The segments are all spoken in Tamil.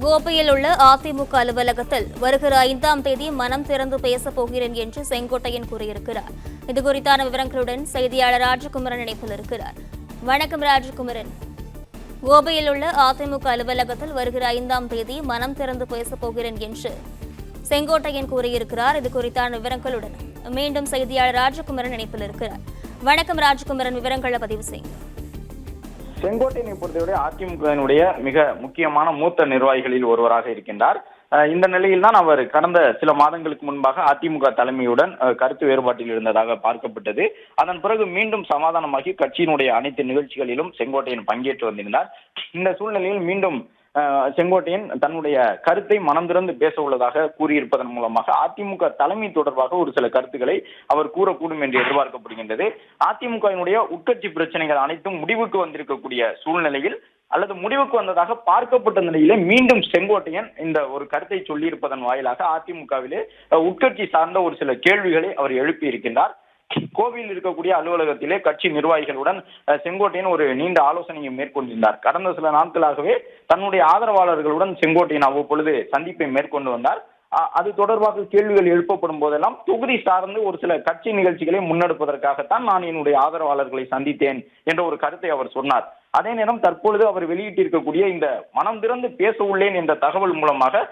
கோவையில் உள்ள அதிமுக அலுவலகத்தில் வருகிற 5ஆம் தேதி மனம் திறந்து பேசப் போகிறேன் என்று செங்கோட்டையன் கூறியிருக்கிறார். இதுகுறித்தான விவரங்களுடன் செய்தியாளர் ராஜகுமரன் இணைப்பில் இருக்கிறார். வணக்கம் ராஜகுமரன். கோவையில் உள்ள அதிமுக அலுவலகத்தில் வருகிற 5ஆம் தேதி மனம் திறந்து பேசப் போகிறேன் என்று செங்கோட்டையன் கூறியிருக்கிறார். இதுகுறித்தான விவரங்களுடன் மீண்டும் செய்தியாளர் ராஜகுமரன் இணைப்பில் இருக்கிறார். வணக்கம் ராஜகுமரன், விவரங்களை பதிவு செய்யுங்க. செங்கோட்டையனை பொறுத்தவரை அதிமுகவினுடைய மிக முக்கியமான மூத்த நிர்வாகிகளில் ஒருவராக இருக்கின்றார். இந்த நிலையில் தான் அவர் கடந்த சில மாதங்களுக்கு முன்பாக அதிமுக தலைமையுடன் கருத்து வேறுபாட்டில் இருந்ததாக பார்க்கப்பட்டது. அதன் பிறகு மீண்டும் சமாதானமாகி கட்சியினுடைய அனைத்து நிகழ்ச்சிகளிலும் செங்கோட்டையன் பங்கேற்று வந்திருந்தார். இந்த சூழ்நிலையில் மீண்டும் செங்கோட்டையன் தன்னுடைய கருத்தை மனம் திறந்து பேச உள்ளதாக கூறியிருப்பதன் மூலமாக அதிமுக தலைமை தொடர்பாக ஒரு சில கருத்துக்களை அவர் கூறக்கூடும் என்று எதிர்பார்க்கப்படுகின்றது. அதிமுகவினுடைய உட்கட்சி பிரச்சனைகள் அனைத்தும் முடிவுக்கு வந்திருக்கக்கூடிய சூழ்நிலையில் அல்லது முடிவுக்கு வந்ததாக பார்க்கப்பட்ட நிலையிலே மீண்டும் செங்கோட்டையன் இந்த ஒரு கருத்தை சொல்லியிருப்பதன் வாயிலாக அதிமுகவிலே உட்கட்சி சார்ந்த ஒரு சில கேள்விகளை அவர் எழுப்பி இருக்கின்றார். கோவையில் இருக்கக்கூடிய அலுவலகத்திலே கட்சி நிர்வாகிகளுடன் செங்கோட்டையன் ஒரு நீண்ட ஆலோசனையை மேற்கொண்டிருந்தார். கடந்த சில நாட்களாகவே தன்னுடைய ஆதரவாளர்களுடன் செங்கோட்டையன் அவ்வப்பொழுது சந்திப்பை மேற்கொண்டு வந்தார். அது தொடர்பாக கேள்விகள் எழுப்பப்படும் போதெல்லாம் தொகுதி சார்ந்து ஒரு சில கட்சி நிகழ்ச்சிகளை முன்னெடுப்பதற்காகத்தான் நான் என்னுடைய ஆதரவாளர்களை சந்தித்தேன் என்ற ஒரு கருத்தை அவர் சொன்னார். அதே நேரம் தற்பொழுது அவர் வெளியிட்டிருக்கக்கூடிய இந்த மனம் திறந்து பேச உள்ளேன் என்ற தகவல் மூலமாக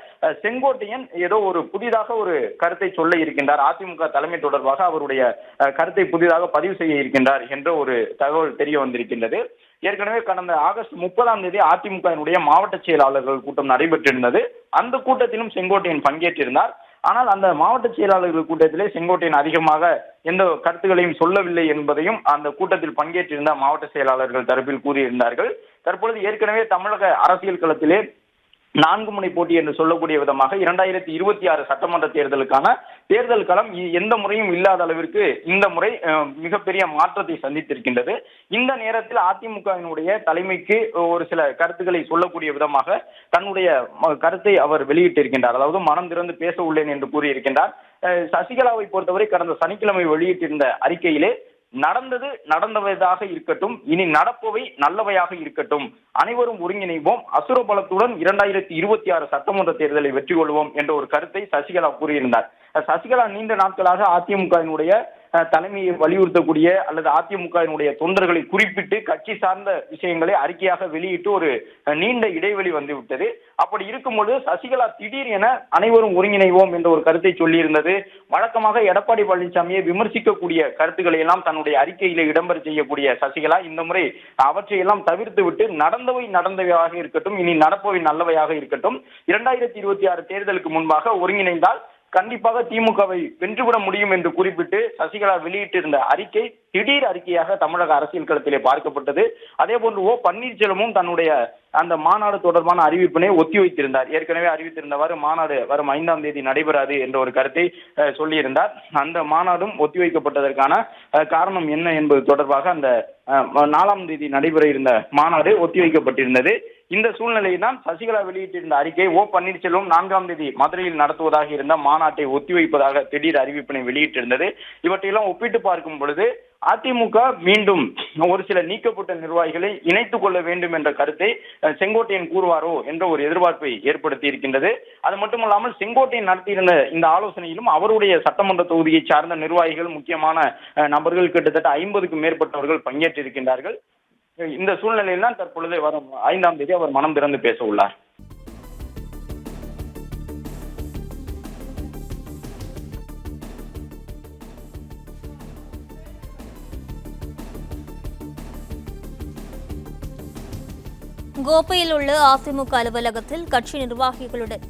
செங்கோட்டையன் ஏதோ ஒரு புதிதாக ஒரு கருத்தை சொல்ல இருக்கின்றார். அதிமுக தலைமை தொடர்பாக அவருடைய கருத்தை புதிதாக பதிவு செய்ய இருக்கின்றார் என்ற ஒரு தகவல் தெரிய வந்திருக்கின்றது. ஏற்கனவே கடந்த ஆகஸ்ட் 30ஆம் தேதி அதிமுகவினுடைய மாவட்ட செயலாளர்கள் கூட்டம் நடைபெற்றிருந்தது. அந்த கூட்டத்திலும் செங்கோட்டையன் பங்கேற்றிருந்தார். ஆனால் அந்த மாவட்ட செயலாளர்கள் கூட்டத்திலே செங்கோட்டையன் அதிகமாக எந்த கருத்துக்களையும் சொல்லவில்லை என்பதையும் அந்த கூட்டத்தில் பங்கேற்றிருந்த மாவட்ட செயலாளர்கள் தரப்பில் கூறியிருந்தார்கள். தற்பொழுது ஏற்கனவே தமிழக அரசியல் களத்திலே 4 முனை போட்டி என்று சொல்லக்கூடிய விதமாக 2026 சட்டமன்ற தேர்தலுக்கான தேர்தல் களம் எந்த முறையும் இல்லாத அளவிற்கு இந்த முறை மிகப்பெரிய மாற்றத்தை சந்தித்திருக்கின்றது. இந்த நேரத்தில் அதிமுகவினுடைய தலைமைக்கு ஒரு சில கருத்துக்களை சொல்லக்கூடிய விதமாக தன்னுடைய கருத்தை அவர் வெளியிட்டிருக்கின்றார். அதாவது மனம் திறந்து பேச உள்ளேன் என்று கூறியிருக்கின்றார். சசிகலாவை பொறுத்தவரை கடந்த சனிக்கிழமை வெளியிட்டிருந்த அறிக்கையிலே நடந்தது நடந்தவையாக இருக்கட்டும், இனி நடப்பவை நல்லவையாக இருக்கட்டும், அனைவரும் ஒருங்கிணைவோம், அசுர பலத்துடன் 2026 சட்டமன்ற தேர்தலை வெற்றி கொள்வோம் என்ற ஒரு கருத்தை சசிகலா கூறியிருந்தார். சசிகலா நீண்ட நாட்களாக அதிமுகவினுடைய தலைமையை வலியுறுத்தக்கூடிய அல்லது அதிமுகவினுடைய தொண்டர்களை குறிப்பிட்டு கட்சி சார்ந்த விஷயங்களை அறிக்கையாக வெளியிட்டு ஒரு நீண்ட இடைவெளி வந்துவிட்டது. அப்படி இருக்கும்போது சசிகலா திடீர் என அனைவரும் ஒருங்கிணைவோம் என்ற ஒரு கருத்தை சொல்லியிருந்தது. வழக்கமாக எடப்பாடி பழனிசாமியை விமர்சிக்கக்கூடிய கருத்துக்களை எல்லாம் தன்னுடைய அறிக்கையிலே இடம்பெற செய்யக்கூடிய சசிகலா இந்த முறை அவற்றையெல்லாம் தவிர்த்து விட்டு நடந்தவை நடந்தவையாக இருக்கட்டும், இனி நடப்பவை நல்லவையாக இருக்கட்டும், 2026 தேர்தலுக்கு முன்பாக ஒருங்கிணைந்தால் கண்டிப்பாக திமுகவை வென்றுவிட முடியும் என்று குறிப்பிட்டு சசிகலா வெளியிட்டிருந்த அறிக்கை திடீர் அறிக்கையாக தமிழக அரசியல் களத்திலே பார்க்கப்பட்டது. அதே போன்று பன்னீர்செல்வமும் தன்னுடைய அந்த மாநாடு தொடர்பான அறிவிப்பினை ஒத்திவைத்திருந்தார். ஏற்கனவே அறிவித்திருந்தவாறு மாநாடு வரும் 5ஆம் தேதி நடைபெறாது என்ற ஒரு கருத்தை சொல்லியிருந்தார். அந்த மாநாடும் ஒத்திவைக்கப்பட்டதற்கான காரணம் என்ன என்பது தொடர்பாக அந்த 4ஆம் தேதி நடைபெற இருந்த மாநாடு ஒத்திவைக்கப்பட்டிருந்தது. இந்த சூழ்நிலையில் தான் சசிகலா வெளியிட்டிருந்த அறிக்கை பன்னீர்செல்வம் 4ஆம் தேதி மதுரையில் நடத்துவதாக இருந்த மாநாட்டை ஒத்திவைப்பதாக திடீர் அறிவிப்பினை வெளியிட்டிருந்தது. இவற்றையெல்லாம் ஒப்பிட்டு பார்க்கும் பொழுது அதிமுக மீண்டும் ஒரு சில நீக்கப்பட்ட நிர்வாகிகளை இணைத்துக் கொள்ள வேண்டும் என்ற கருத்தை செங்கோட்டையன் கூறுவாரோ என்ற ஒரு எதிர்பார்ப்பை ஏற்படுத்தி இருக்கின்றது. அது மட்டுமல்லாமல் செங்கோட்டையன் நடத்தியிருந்த இந்த ஆலோசனையிலும் அவருடைய சட்டமன்ற தொகுதியை சார்ந்த நிர்வாகிகள், முக்கியமான நபர்கள் கிட்டத்தட்ட 50க்கும் மேற்பட்டவர்கள் பங்கேற்றிருக்கின்றார்கள். இந்த சூழ்நிலையில் தான் தற்பொழுது வரும் 5ஆம் தேதி அவர் மனம் திறந்து பேச உள்ளார். கோவையில் உள்ள அதிமுக அலுவலகத்தில் கட்சி நிர்வாகிகளுடன்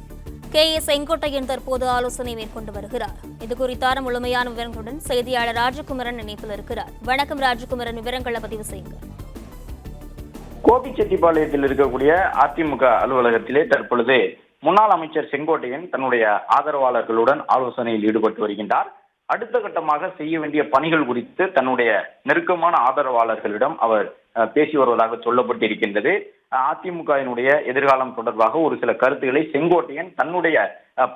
செங்கோட்டையன் தற்போது ஆலோசனை மேற்கொண்டு வருகிறார். இதுகுறித்தான முழுமையான விவரங்களுடன் செய்தியாளர் ராஜகுமரன் இணைப்பில் இருக்கிறார். வணக்கம் ராஜகுமரன், விவரங்களை பதிவு செய்யுங்க. கோபிச்செட்டிப்பாளையத்தில் இருக்கக்கூடிய அதிமுக அலுவலகத்திலே தற்பொழுது முன்னாள் அமைச்சர் செங்கோட்டையன் தன்னுடைய ஆதரவாளர்களுடன் ஆலோசனையில் ஈடுபட்டு வருகின்றார். அடுத்த கட்டமாக செய்ய வேண்டிய பணிகள் குறித்து தன்னுடைய நெருக்கமான ஆதரவாளர்களிடம் அவர் பேசி வருவதாக சொல்லப்பட்டிருக்கின்றது. அதிமுகவினுடைய எதிர்காலம் தொடர்பாக ஒரு சில கருத்துக்களை செங்கோட்டையன் தன்னுடைய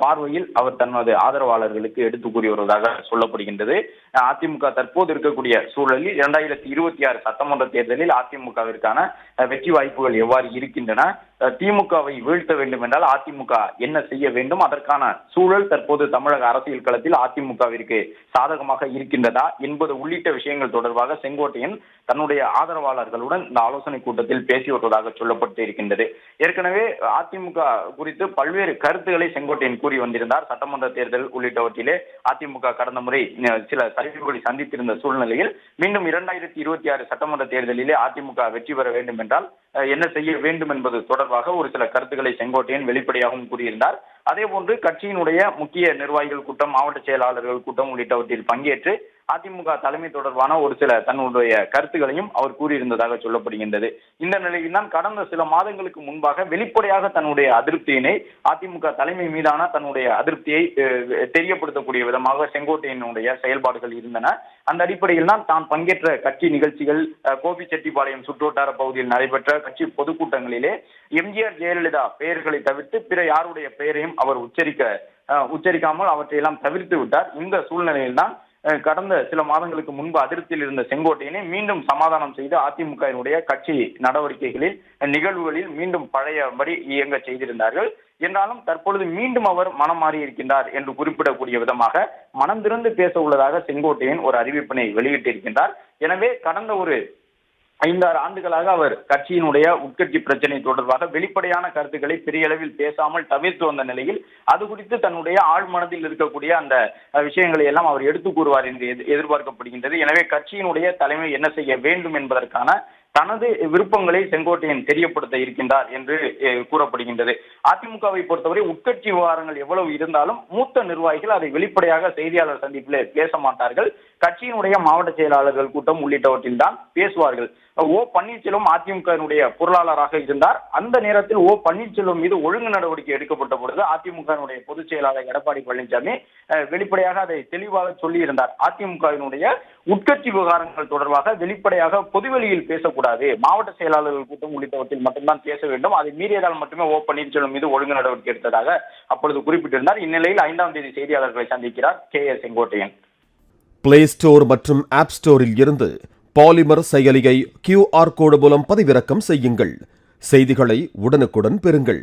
பார்வையில் அவர் தனது ஆதரவாளர்களுக்கு எடுத்து கூறி வருவதாக சொல்லப்படுகின்றது. அதிமுக தற்போது இருக்கக்கூடிய சூழலில் 2026 சட்டமன்ற தேர்தலில் அதிமுகவிற்கான வெற்றி வாய்ப்புகள் எவ்வாறு இருக்கின்றன, திமுகவை வீழ்த்த வேண்டும் என்றால் அதிமுக என்ன செய்ய வேண்டும், அதற்கான சூழல் தற்போது தமிழக அரசியல் களத்தில் அதிமுகவிற்கு சாதகமாக இருக்கின்றதா என்பது உள்ளிட்ட விஷயங்கள் தொடர்பாக செங்கோட்டையன் தன்னுடைய ஆதரவாளர்களுடன் இந்த ஆலோசனை கூட்டத்தில் பேசி வருவதாக சொல்லப்பட்டு இருக்கின்றது. ஏற்கனவே அதிமுக குறித்து பல்வேறு கருத்துக்களை செங்கோட்டையன் கூறி வந்திருந்தார். சட்டமன்ற தேர்தல் உள்ளிட்டவற்றிலே அதிமுக கடந்த முறை சில சரிவுகளை சந்தித்திருந்த சூழ்நிலையில் மீண்டும் 2026 சட்டமன்ற தேர்தலிலே அதிமுக வெற்றி பெற வேண்டும் என்றால் என்ன செய்ய வேண்டும் என்பது தொடர்பாக ஒரு சில கருத்துக்களை செங்கோட்டையன் வெளிப்படையாகவும் கூறியிருந்தார். அதே போன்று கட்சியினுடைய முக்கிய நிர்வாகிகள் கூட்டம், மாவட்ட செயலாளர்கள் கூட்டம் உள்ளிட்டவற்றில் பங்கேற்று அதிமுக தலைமை தொடர்பான ஒரு சில தன்னுடைய கருத்துக்களையும் அவர் கூறியிருந்ததாக சொல்லப்படுகின்றது. இந்த நிலையில் தான் கடந்த சில மாதங்களுக்கு முன்பாக வெளிப்படையாக தன்னுடைய அதிருப்தியினை, அதிமுக தலைமை மீதான தன்னுடைய அதிருப்தியை தெரியப்படுத்தக்கூடிய விதமாக செங்கோட்டையனுடைய செயல்பாடுகள் இருந்தன. அந்த அடிப்படையில் தான் பங்கேற்ற கட்சி நிகழ்ச்சிகள், கோபிச்செட்டிப்பாளையம் சுற்றுவட்டார பகுதியில் நடைபெற்ற கட்சி பொதுக்கூட்டங்களிலே எம்ஜிஆர், ஜெயலலிதா பெயர்களை தவிர்த்து பிற யாருடைய பெயரையும் அவர் உச்சரிக்காமல் அவற்றையெல்லாம் தவிர்த்து விட்டார். இந்த சூழ்நிலையில் தான் கடந்த சில மாதங்களுக்கு முன்பு அதிருப்தியில் இருந்த செங்கோட்டையனை மீண்டும் சமாதானம் செய்து அதிமுகவினுடைய கட்சி நடவடிக்கைகளில், நிகழ்வுகளில் மீண்டும் பழையபடி இயங்க செய்திருந்தார்கள். என்றாலும் தற்பொழுது மீண்டும் அவர் மனம் மாறி இருக்கின்றார் என்று குறிப்பிடக்கூடிய விதமாக மனம் திறந்து பேச உள்ளதாக செங்கோட்டையன் ஒரு அறிவிப்பினை வெளியிட்டிருக்கின்றார். எனவே கடந்த ஒரு 5-6 ஆண்டுகளாக அவர் கட்சியினுடைய உட்கட்சி பிரச்சனை தொடர்பாக வெளிப்படையான கருத்துக்களை பெரிய அளவில் பேசாமல் தவிர்த்து வந்த நிலையில் அது குறித்து தன்னுடைய ஆழ் மனதில் இருக்கக்கூடிய அந்த விஷயங்களை எல்லாம் அவர் எடுத்து கூறுவார் என்று எதிர்பார்க்கப்படுகின்றது. எனவே கட்சியினுடைய தலைமை என்ன செய்ய வேண்டும் என்பதற்கான தனது விருப்பங்களை செங்கோட்டையன் தெரியப்படுத்த இருக்கின்றார் என்று கூறப்படுகின்றது. அதிமுகவை பொறுத்தவரை உட்கட்சி விவகாரங்கள் எவ்வளவு இருந்தாலும் மூத்த நிர்வாகிகள் அதை வெளிப்படையாக செய்தியாளர் சந்திப்பில் பேச மாட்டார்கள். கட்சியினுடைய மாவட்ட செயலாளர்கள் கூட்டம் உள்ளிட்டவற்றில் தான் பேசுவார்கள். ஓ பன்னீர்செல்வம் அதிமுகவினுடைய பொருளாளராக இருந்தார். அந்த நேரத்தில் ஓ பன்னீர்செல்வம் மீது ஒழுங்கு நடவடிக்கை எடுக்கப்பட்ட பொழுது அதிமுகவினுடைய பொதுச் செயலாளர் எடப்பாடி பழனிசாமி வெளிப்படையாக அதை தெளிவாக சொல்லி இருந்தார். அதிமுகவினுடைய உட்கட்சி விவகாரங்கள் தொடர்பாக வெளிப்படையாக பொதுவெளியில் பேசக்கூடாது, மாவட்ட செயலாளர்கள் கூட்டம் உள்ளிட்டவற்றில் மட்டும்தான் பேச வேண்டும். அதை மீறியதால் மட்டுமே ஓ பன்னீர்செல்வம் மீது ஒழுங்கு நடவடிக்கை எடுத்ததாக அப்பொழுது குறிப்பிட்டிருந்தார். இந்நிலையில் 5ஆம் தேதி செய்தியாளர்களை சந்திக்கிறார் கே.ஏ. செங்கோட்டையன். பிளே ஸ்டோர் மற்றும் ஆப் ஸ்டோரில் இருந்து பாலிமர் செயலியை QR கோடு மூலம் பதிவிறக்கம் செய்யுங்கள். செய்திகளை உடனுக்குடன் பெறுங்கள்.